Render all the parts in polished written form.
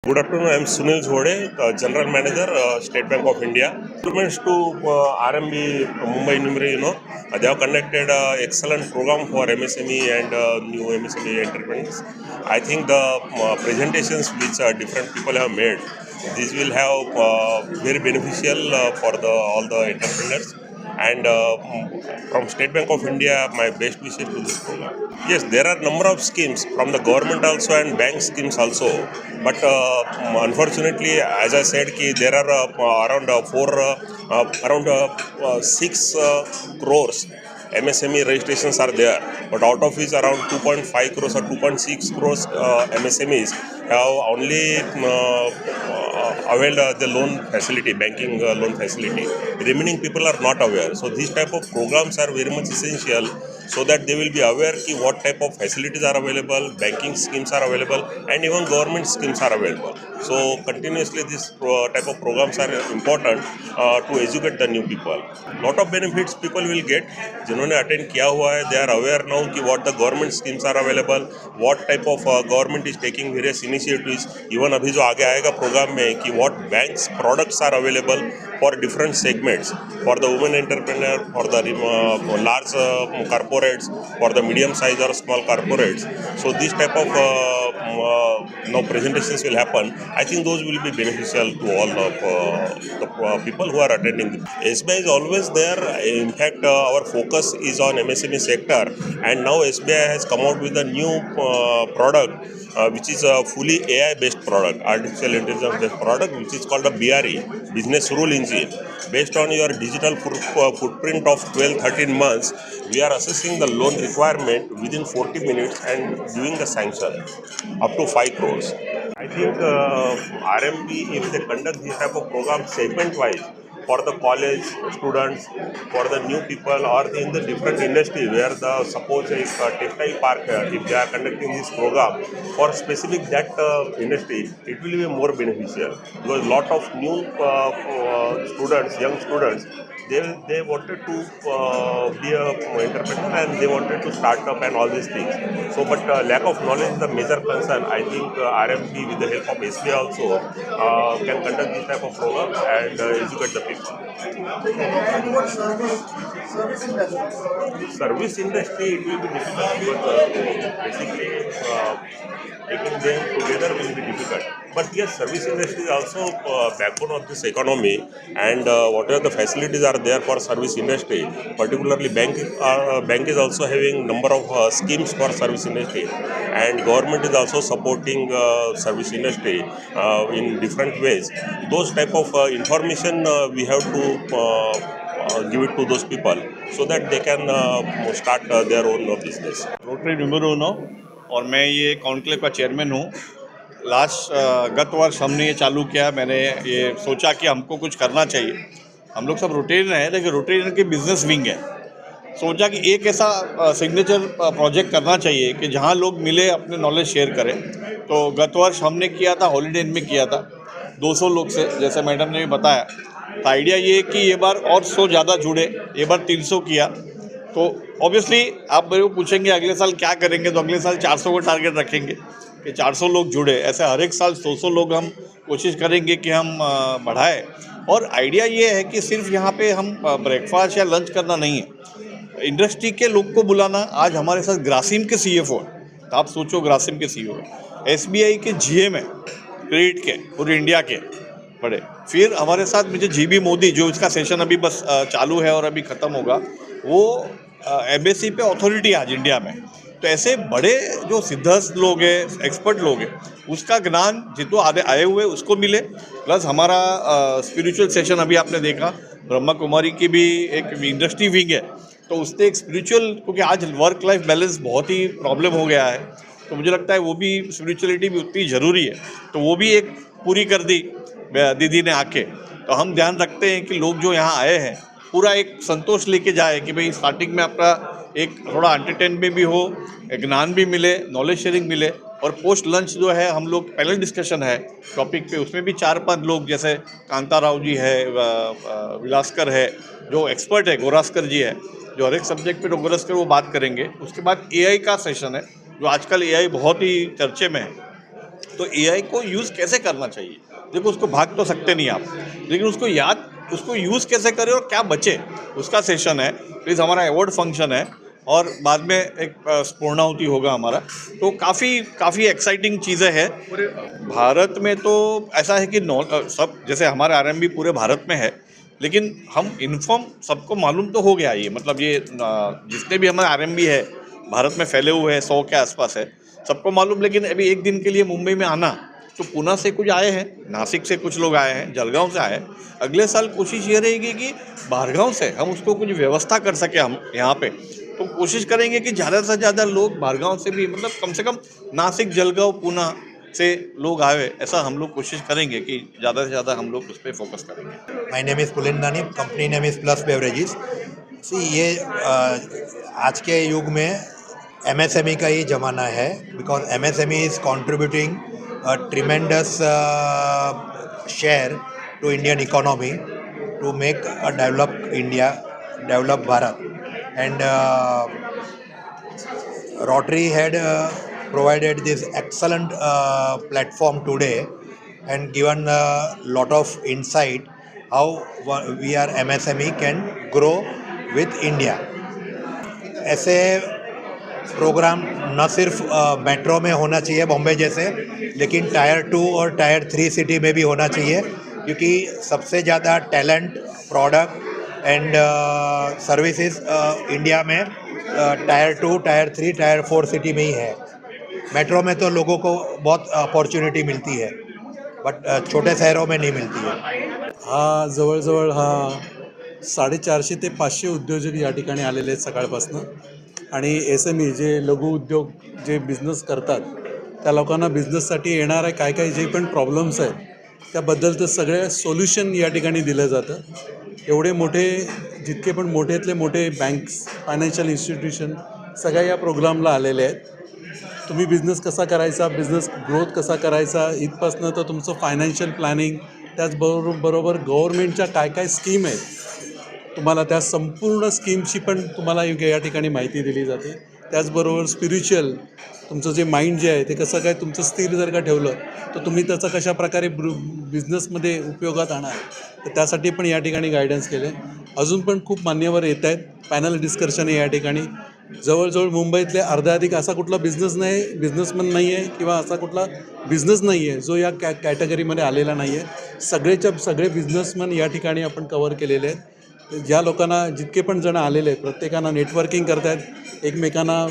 Good afternoon. I am Sunil Zhode, General Manager, State Bank of India. Compliments to RMB Mumbai Numeri. They have conducted excellent program for MSME and new MSME entrepreneurs. I think the presentations which different people have made, this will have very beneficial for all the entrepreneurs. And from State Bank of India, my best wishes to this program. Yes, there are number of schemes from the government also and bank schemes also. But unfortunately, as I said, there are around 6 crores MSME registrations are there, but out of which around 2.5 crores or 2.6 crores MSMEs have only availed the loan facility, banking loan facility. Remaining people are not aware. So these type of programs are very much essential so that they will be aware what type of facilities are available, banking schemes are available, and even government schemes are available. So continuously this type of programs are important to educate the new people. Lot of benefits people will get. जिन्होंने attend किया हुआ है, they are aware now कि what the government schemes are available, what type of government is taking various initiatives. Even अभी जो आगे आएगा programme में कि what banks products are available for different segments, for the women entrepreneur, for the large corporates, for the medium size or small corporates. So these type of presentations will happen. I think those will be beneficial to all of the people who are attending. SBI is always there. In fact, our focus is on MSME sector, and now SBI has come out with a new product which is a fully AI based product, artificial intelligence based product, which is called a BRE, Business Rule Engine. Based on your digital footprint of 12-13 months, we are assessing the loan requirement within 40 minutes and giving the sanction up to 5 crores. I think RMB, if they conduct this type of program segment-wise, for the college students, for the new people, or in the different industry where the suppose if textile park, if they are conducting this program for specific that industry, it will be more beneficial because lot of new students, young students, they wanted to be a entrepreneur and they wanted to start up and all these things. So, but lack of knowledge is the major concern. I think RMB with the help of SBI also can conduct this type of program and educate the people. Service industry, it will be difficult because basically taking them together will be difficult. But yes, service industry is also backbone of this economy, and whatever the facilities are there for service industry, particularly bank is also having number of schemes for service industry, and government is also supporting service industry in different ways. Those type of information we have to give it to those people so that they can start their own business. Rotary numero और मैं ये conclave का chairman हूँ। गत वर्ष हमने ये चालू किया। मैंने ये सोचा कि हमको कुछ करना चाहिए। हम लोग सब रोटेरियन है, लेकिन रोटेरियन की बिजनेस विंग है। सोचा कि एक ऐसा सिग्नेचर प्रोजेक्ट करना चाहिए कि जहाँ लोग मिले, अपने नॉलेज शेयर करें। तो गत वर्ष हमने किया था, हॉलीडे इन में किया था 200 लोग से, जैसे मैडम ने भी बताया। तो आइडिया ये है कि ये बार और 100 ज़्यादा जुड़े, ये बार 300 किया। तो ऑब्वियसली आप मेरे को पूछेंगे अगले साल क्या करेंगे, तो अगले साल 400 को टारगेट रखेंगे कि 400 लोग जुड़े। ऐसे हर एक साल 100 लोग हम कोशिश करेंगे कि हम बढ़ाएं। और आइडिया ये है कि सिर्फ यहाँ पे हम ब्रेकफास्ट या लंच करना नहीं है, इंडस्ट्री के लोग को बुलाना। आज हमारे साथ ग्रासिम के CFO हैं, तो आप सोचो ग्रासिम के CEO है, SBI के GM है, क्रेडिट के पूरे इंडिया के बड़े। फिर हमारे साथ मुझे GB मोदी, जो इसका सेशन अभी बस चालू है और अभी ख़त्म होगा, वो एम्बेसी पे अथॉरिटी आज इंडिया में। तो ऐसे बड़े जो सिद्धस्त लोग हैं, एक्सपर्ट लोग हैं, उसका ज्ञान जितो आए हुए उसको मिले। प्लस हमारा स्पिरिचुअल सेशन अभी आपने देखा, ब्रह्मा कुमारी की भी एक इंडस्ट्री विंग है, तो उसने एक स्पिरिचुअल, क्योंकि आज वर्क लाइफ बैलेंस बहुत ही प्रॉब्लम हो गया है, तो मुझे लगता है वो भी स्पिरिचुअलिटी भी उतनी ज़रूरी है, तो वो भी एक पूरी कर दी दीदी ने आके। तो हम ध्यान रखते हैं कि लोग जो यहाँ आए हैं पूरा एक संतोष लेके जाए कि भाई स्टार्टिंग में आपका एक थोड़ा एंटरटेनमेंट भी हो, ज्ञान भी मिले, नॉलेज शेयरिंग मिले। और पोस्ट लंच जो है हम लोग पैनल डिस्कशन है टॉपिक पे, उसमें भी 4-5 लोग, जैसे कांता राव जी है, विलासकर है जो एक्सपर्ट है, गोरास्कर जी है जो हर एक सब्जेक्ट पे गोरास्कर वो बात करेंगे। उसके बाद AI का सेशन है, जो आजकल AI बहुत ही चर्चे में है। तो एआई को यूज़ कैसे करना चाहिए। देखो उसको भाग तो सकते नहीं आप, लेकिन उसको यूज़ कैसे करें और क्या बचे, उसका सेशन है। प्लीज़ हमारा अवार्ड फंक्शन है और बाद में एक पूर्णाहुति होगा हमारा। तो काफ़ी एक्साइटिंग चीज़ें हैं। भारत में तो ऐसा है कि सब जैसे हमारा आरएमबी पूरे भारत में है, लेकिन हम इन्फॉर्म सबको मालूम तो हो गया ये, मतलब ये जितने भी हमारे आरएमबी है भारत में फैले हुए हैं, 100 के आसपास है, सबको मालूम। लेकिन अभी एक दिन के लिए मुंबई में आना, तो पुणे से कुछ आए हैं, नासिक से कुछ लोग आए हैं, जलगांव से आए हैं। अगले साल कोशिश ये रहेगी कि बाहरगांव से हम उसको कुछ व्यवस्था कर सके हम यहाँ पे। तो कोशिश करेंगे कि ज़्यादा से ज़्यादा लोग बाहरगांव से भी, मतलब कम से कम नासिक, जलगांव, पुणे से लोग आए, ऐसा हम लोग कोशिश करेंगे कि ज़्यादा से ज़्यादा हम लोग उस पर फोकस करेंगे। My name is Pulindani, company name is plus beverages. ये आज के युग में एमएसएमई का ही ज़माना है, because MSME is contributing a tremendous share to Indian economy to make a develop India, develop Bharat. And Rotary had provided this excellent platform today and given a lot of insight how we are MSME can grow with India. ऐसे programme न सिर्फ metro में होना चाहिए बॉम्बे जैसे, लेकिन tyre 2 और tyre 3 city में भी होना चाहिए, क्योंकि सबसे ज़्यादा talent, product and services India में टायर 2, टायर 3, टायर 4 सिटी में ही है. मेट्रो में तो लोगों को बहुत अपॉर्च्युनिटी मिलती है, बट छोटे शहरों में नहीं मिलती है. जवळजवळ 450 ते 500 उद्योजक या ठिकाणी आलेले आहेत सकाळपासून. आणि SME जे लघु उद्योग जे बिझनेस करतात त्या लोकांना बिझनेससाठी येणारे काय जे पण प्रॉब्लेम्स आहेत त्याबद्दलचं सगळे सोल्युशन या ठिकाणी दिलं जातं. एवढे मोठे, जितके पण मोठेतले मोठे बँक्स, फायनान्शियल इन्स्टिट्यूशन सगळ्या या प्रोग्रामला आलेले आहेत. तुम्ही बिझनेस कसा करायचा, बिझनेस ग्रोथ कसा करायचा, इथपासनं तर तुमचं फायनान्शियल प्लॅनिंग, त्याचबरोबर गव्हर्नमेंटच्या काय स्कीम आहेत, तुम्हाला त्या संपूर्ण स्कीमची पण तुम्हाला या ठिकाणी माहिती दिली जाते. त्याचबरोबर स्पिरिच्युअल तुमचं जे माइंड जे आहे ते कसं काय तुमचं स्थिर जर का ठेवलं तर तुम्ही त्याचा कशा प्रकारे बिझनेसमध्ये उपयोगात आणा, तर त्यासाठी पण या ठिकाणी गायडन्स केले. अजून पण खूप मान्यवर येत आहेत. पॅनल डिस्कशन आहे या ठिकाणी. जवळजवळ मुंबईतले अर्ध्याधिक असा कुठला बिझनेसमन नाही आहे किंवा असा कुठला बिझनेस नाही आहे जो या कॅटेगरीमध्ये आलेला नाही आहे. सगळे बिझनेसमन या ठिकाणी आपण कव्हर केलेले आहेत. ज्या लोकांना, जितके पण जण आलेले आहेत, प्रत्येकांना नेटवर्किंग करत आहेत, एकमेकांना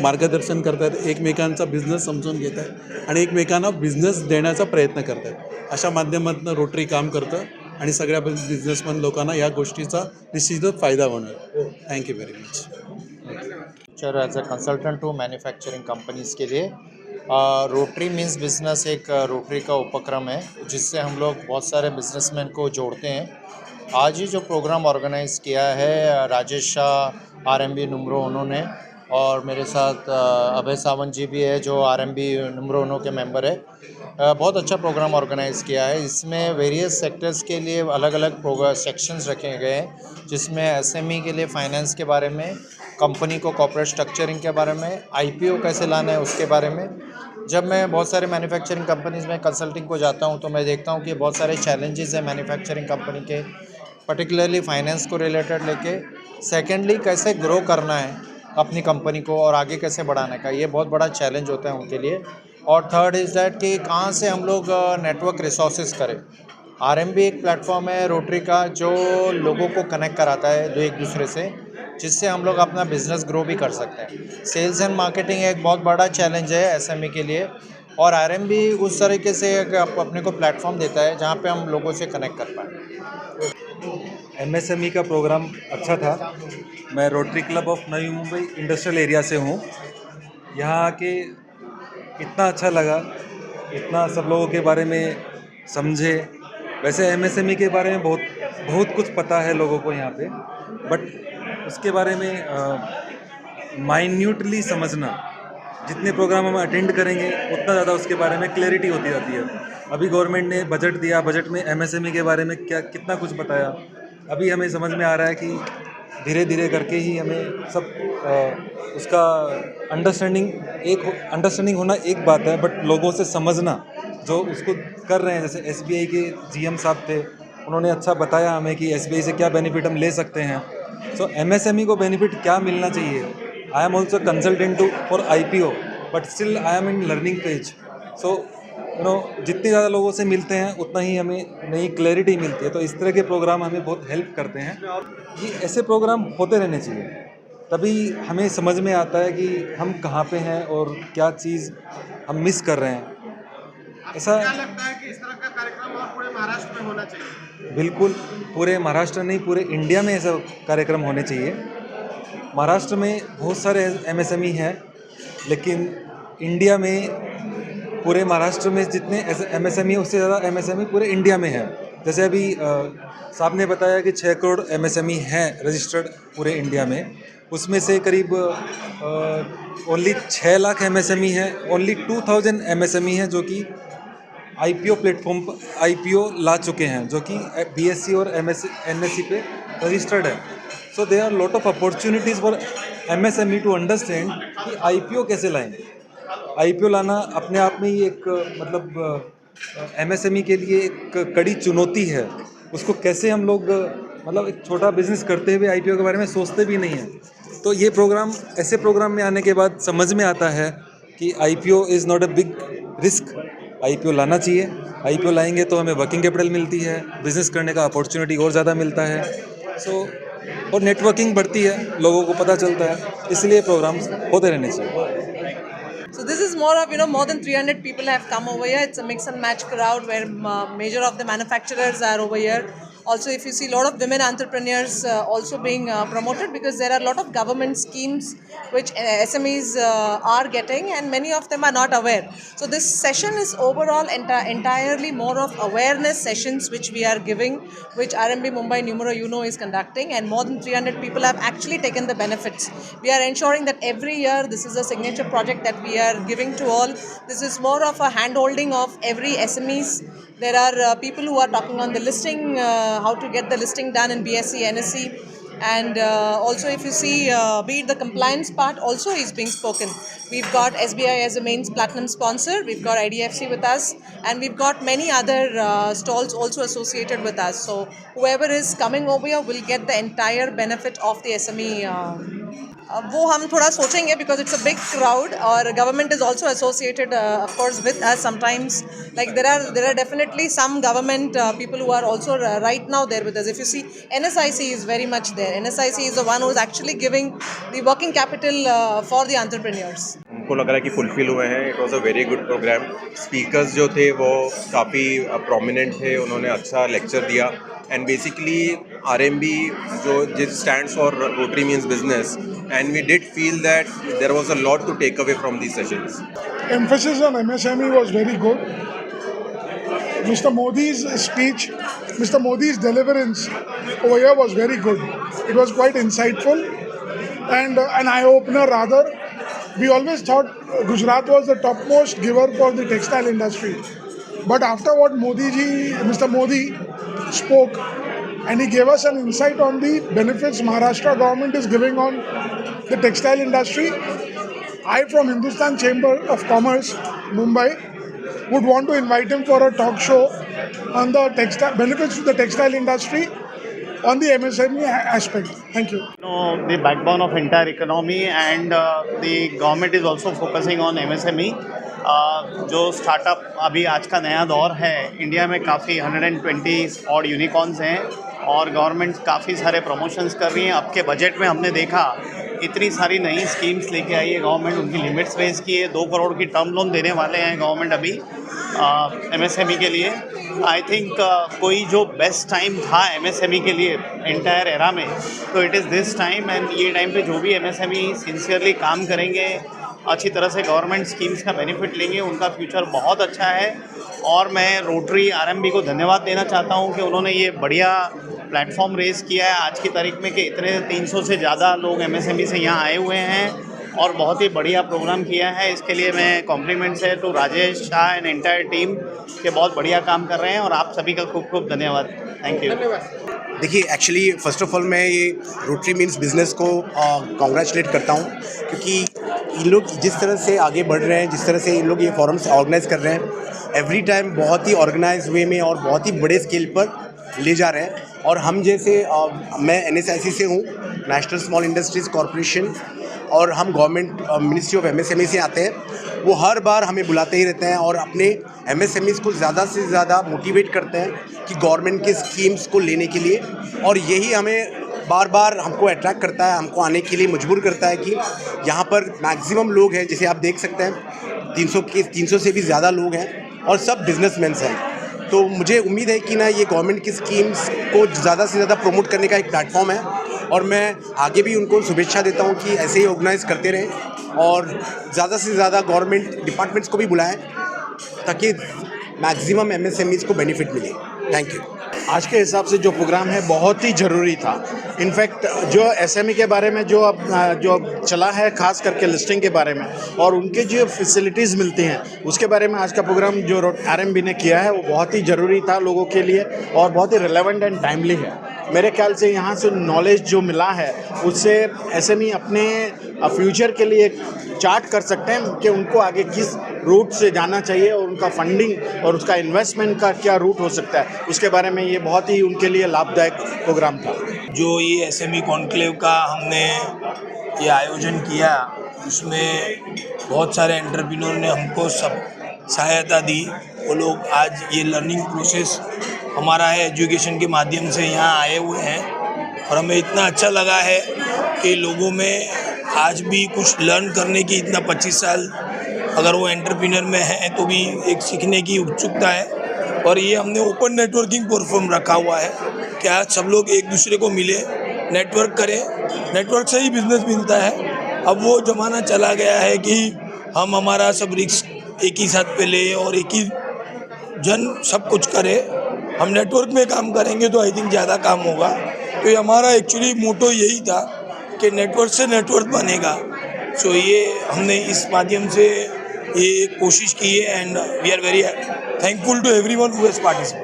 मार्गदर्शन करत आहेत, एकमेकांचा बिझनेस समजून घेत आहेत आणि एकमेकांना बिझनेस देण्याचा प्रयत्न करत आहेत. अशा माध्यमातून रोटरी काम करतं आणि सगळ्या बिझनेसमन लोकांना या गोष्टीचा निश्चितच फायदा होणार. Thank you very much. As a consultant to manufacturing companies के लिए रोटरी मीन्स बिज़नेस एक रोटरी का उपक्रम है जिससे हम लोग बहुत सारे बिजनेसमैन को जोड़ते हैं. आज ही जो प्रोग्राम ऑर्गेनाइज़ किया है राजेश शाह आरएमबी नंबरो उन्होंने, और मेरे साथ अभय सावंत जी भी है जो आरएमबी नंबरो उन्हों के मेंबर है. बहुत अच्छा प्रोग्राम ऑर्गेनाइज़ किया है. इसमें वेरियस सेक्टर्स के लिए अलग अलग सेक्शंस रखे गए हैं, जिसमें एसएमई के लिए फाइनेंस के बारे में, कंपनी को कॉर्पोरेट स्ट्रक्चरिंग के बारे में, आईपीओ कैसे लाना है उसके बारे में. जब मैं बहुत सारे मैन्युफैक्चरिंग कंपनीज़ में कंसल्टिंग को जाता हूं तो मैं देखता हूं कि बहुत सारे चैलेंजेस हैं मैन्युफैक्चरिंग कंपनी के, पर्टिकुलरली फाइनेंस को रिलेटेड लेके. सेकेंडली कैसे ग्रो करना है अपनी कंपनी को और आगे कैसे बढ़ाने का, ये बहुत बड़ा चैलेंज होता है उनके लिए. और थर्ड इज़ दैट कि कहाँ से हम लोग नेटवर्क रिसोर्सेज करें. आरएमबी एक प्लेटफॉर्म है रोटरी का जो लोगों को कनेक्ट कराता है एक दूसरे से, जिससे हम लोग अपना बिज़नेस ग्रो भी कर सकते हैं. सेल्स एंड मार्केटिंग एक बहुत बड़ा चैलेंज है एसएमई के लिए, और आरएमबी उस तरीके से अपने को प्लेटफॉर्म देता है जहाँ पे हम लोगों से कनेक्ट कर पाएँ. एमएसएमई का प्रोग्राम अच्छा था. मैं रोटरी क्लब ऑफ नई मुंबई इंडस्ट्रियल एरिया से हूँ. यहाँ आके इतना अच्छा लगा, इतना सब लोगों के बारे में समझे. वैसे एमएसएमई के बारे में बहुत कुछ पता है लोगों को यहाँ पे, बट उसके बारे में माइन्यूटली समझना, जितने प्रोग्राम हम अटेंड करेंगे उतना ज़्यादा उसके बारे में क्लैरिटी होती जाती है. अभी गवर्नमेंट ने बजट दिया, बजट में एमएसएमई के बारे में कितना कुछ बताया. अभी हमें समझ में आ रहा है कि धीरे धीरे करके ही हमें सब उसका अंडरस्टैंडिंग होना एक बात है, बट लोगों से समझना जो उसको कर रहे हैं, जैसे SBI के GM साहब थे, उन्होंने अच्छा बताया हमें कि SBI से क्या बेनिफिट हम ले सकते हैं। सो MSME को बेनिफिट क्या मिलना चाहिए। I am also consultant for IPO, but still I am in learning page. So जितने ज़्यादा लोगों से मिलते हैं उतना ही हमें नई क्लैरिटी मिलती है। तो इस तरह के प्रोग्राम हमें बहुत हेल्प करते हैं। ये ऐसे प्रोग्राम होते रहने चाहिए, तभी हमें समझ में आता है कि हम कहाँ पे हैं और क्या चीज़ हम मिस कर रहे हैं। ऐसा क्या लगता है कि इस तरह का कार्यक्रम और पूरे महाराष्ट्र में होना चाहिए? बिल्कुल, पूरे महाराष्ट्र नहीं, पूरे इंडिया में ऐसा कार्यक्रम होने चाहिए। महाराष्ट्र में बहुत सारे MSME हैं, लेकिन इंडिया में पूरे महाराष्ट्र में जितने MSME उससे ज़्यादा MSME पूरे इंडिया में है। जैसे अभी साहब ने बताया कि 6 करोड़ MSME हैं रजिस्टर्ड पूरे इंडिया में, उसमें से करीब ओनली 6 लाख MSME हैं, ओनली 2000 MSME हैं जो कि IPO प्लेटफॉर्म पर IPO ला चुके हैं, जो कि BSE और NSE पे रजिस्टर्ड है। So there are lot of opportunities for MSME to understand कि IPO कैसे लाएंगे। IPO लाना अपने आप में ही एक MSME के लिए एक कड़ी चुनौती है। उसको कैसे हम लोग मतलब एक छोटा बिजनेस करते हुए IPO के बारे में सोचते भी नहीं हैं। तो ये प्रोग्राम, ऐसे प्रोग्राम में आने के बाद समझ में आता है कि IPO is not a big risk. IPO लाना चाहिए। IPO लाएंगे तो हमें वर्किंग कैपिटल मिलती है, बिज़नेस करने का अपॉर्चुनिटी और ज़्यादा मिलता है। सो और नेटवर्किंग बढ़ती है, लोगों को पता चलता है, इसलिए प्रोग्राम्स होते रहने चाहिए। So this is more of, more than 300 people have come over here. It's a mix and match crowd where major of the manufacturers are over here. Also, if you see a lot of women entrepreneurs also being promoted, because there are a lot of government schemes which SMEs are getting, and many of them are not aware. So this session is overall entirely more of awareness sessions which we are giving, which RMB Mumbai Numero Uno is conducting, and more than 300 people have actually taken the benefits. We are ensuring that every year this is a signature project that we are giving to all. This is more of a hand-holding of every SMEs. There are people who are talking on the listing, how to get the listing done in BSE, NSE, and also if you see, be it the compliance part also is being spoken. We've got SBI as a main platinum sponsor, we've got IDFC with us, and we've got many other stalls also associated with us. So whoever is coming over here will get the entire benefit of the SME. वो हम थोड़ा सोचेंगे because it's a big crowd, और government is also associated of course with us sometimes. Like there are definitely some government people who are also right now there with us. If you see, NSIC is very much there. NSIC is the one who is actually giving the working capital for the entrepreneurs. हमको लग रहा है कि fulfil हुए हैं। It was a very good programme. Speakers जो थे वो काफ़ी प्रोमिनेंट थे, उन्होंने अच्छा लेक्चर दिया। एंड बेसिकली RMB जो stands for Rotary means business, and we did feel that there was a lot to take away from these sessions. Emphasis on MSME was very good. Mr. Modi's speech, Mr. Modi's deliverance over here was very good. It was quite insightful and an eye-opener rather. We always thought Gujarat was the topmost giver for the textile industry. But after what Mr. Modi spoke, and he gave us an insight on the benefits Maharashtra government is giving on the textile industry, I from Hindustan Chamber of Commerce, Mumbai, would want to invite him for a talk show on the textile benefits to the textile industry on the MSME aspect. Thank you. The backbone of entire economy, and the government is also focusing on MSME. जो startup अभी आज का नया दौर है, India में काफ़ी 120 और यूनिकॉर्न्स हैं, और गवर्नमेंट काफ़ी सारे प्रमोशंस कर रही हैं। अब के बजट में हमने देखा इतनी सारी नई स्कीम्स लेके आई है गवर्नमेंट, उनकी लिमिट्स रेज की है। 2 करोड़ की टर्म लोन देने वाले हैं गवर्नमेंट अभी MSME के लिए। आई थिंक कोई जो बेस्ट टाइम था MSME के लिए एंटायर एरा में, तो it is this time. And ये टाइम पे जो भी MSME सिंसियरली काम करेंगे, अच्छी तरह से गवर्नमेंट स्कीम्स का बेनिफिट लेंगे, उनका फ्यूचर बहुत अच्छा है। और मैं रोटरी RMB को धन्यवाद देना चाहता हूँ कि उन्होंने ये बढ़िया प्लेटफॉर्म रेज़ किया है आज की तारीख में, कि इतने 300 से ज़्यादा लोग MSME से यहाँ आए हुए हैं और बहुत ही बढ़िया प्रोग्राम किया है। इसके लिए मैं कॉम्प्लीमेंट्स है to Rajesh Shah and entire team के बहुत बढ़िया काम कर रहे हैं, और आप सभी का खूब खूब धन्यवाद। Thank you. देखिए, एक्चुअली फ़र्स्ट ऑफ ऑल मैं ये रोटरी मीन्स बिज़नेस को कॉन्ग्रेचुलेट करता हूँ, क्योंकि इन लोग जिस तरह से आगे बढ़ रहे हैं, जिस तरह से इन लोग ये फोरम्स ऑर्गेनाइज कर रहे हैं, एवरी टाइम बहुत ही ऑर्गेनाइज वे में और बहुत ही बड़े स्केल पर ले जा रहे हैं। और हम जैसे मैं NSIC से हूँ, नेशनल स्मॉल इंडस्ट्रीज़ कॉरपोरेशन, और हम गवर्नमेंट मिनिस्ट्री ऑफ MSME से आते हैं। वो हर बार हमें बुलाते ही रहते हैं और अपने MSMEs को ज़्यादा से ज़्यादा मोटिवेट करते हैं कि गवर्नमेंट के स्कीम्स को लेने के लिए, और यही हमें बार बार हमको अट्रैक्ट करता है, हमको आने के लिए मजबूर करता है कि यहाँ पर मैक्सिमम लोग हैं, जैसे आप देख सकते हैं 300 से भी ज़्यादा लोग हैं और सब बिजनेसमैन हैं। तो मुझे उम्मीद है कि ना ये गवर्नमेंट की स्कीम्स को ज़्यादा से ज़्यादा प्रमोट करने का एक प्लेटफॉर्म है, और मैं आगे भी उनको शुभेच्छा देता हूँ कि ऐसे ही ऑर्गेनाइज करते रहें और ज़्यादा से ज़्यादा गवर्नमेंट डिपार्टमेंट्स को भी बुलाएं ताकि मैक्सिमम MSMEs को बेनिफिट मिले। Thank you. आज के हिसाब से जो प्रोग्राम है बहुत ही ज़रूरी था। इनफैक्ट जो SME के बारे में जो चला है, खास करके लिस्टिंग के बारे में और उनके जो फैसिलिटीज़ मिलती हैं उसके बारे में आज का प्रोग्राम जो RMB ने किया है वो बहुत ही ज़रूरी था लोगों के लिए और बहुत ही रिलेवेंट एंड टाइमली है। मेरे ख्याल से यहाँ से नॉलेज जो मिला है उससे SME अपने फ्यूचर के लिए चार्ट कर सकते हैं कि उनको आगे किस रूट से जाना चाहिए और उनका फंडिंग और उसका इन्वेस्टमेंट का क्या रूट हो सकता है, उसके बारे में ये बहुत ही उनके लिए लाभदायक प्रोग्राम था। जो ये SME कॉन्क्लेव का हमने ये आयोजन किया उसमें बहुत सारे एंटरप्रेन्योर ने हमको सब सहायता दी। वो लोग आज ये लर्निंग प्रोसेस हमारा है एजुकेशन के माध्यम से यहाँ आए हुए हैं और हमें इतना अच्छा लगा है कि लोगों में आज भी कुछ लर्न करने की इतना 25 साल अगर वो एंटरप्रेन्योर में है तो भी एक सीखने की उत्सुकता है। और ये हमने ओपन नेटवर्किंग प्लेटफॉर्म रखा हुआ है कि आज सब लोग एक दूसरे को मिले, नेटवर्क करें, नेटवर्क से ही बिजनेस मिलता है। अब वो ज़माना चला गया है कि हम हमारा सब रिस्क एक ही साथ पे ले और एक ही जन सब कुछ करे। हम नेटवर्क में काम करेंगे तो आई थिंक ज़्यादा काम होगा। तो ये हमारा एक्चुअली मोटो यही था कि नेटवर्क से नेटवर्क बनेगा। सो ये हमने इस माध्यम से ये कोशिश की है and we are very thankful to everyone who has participated.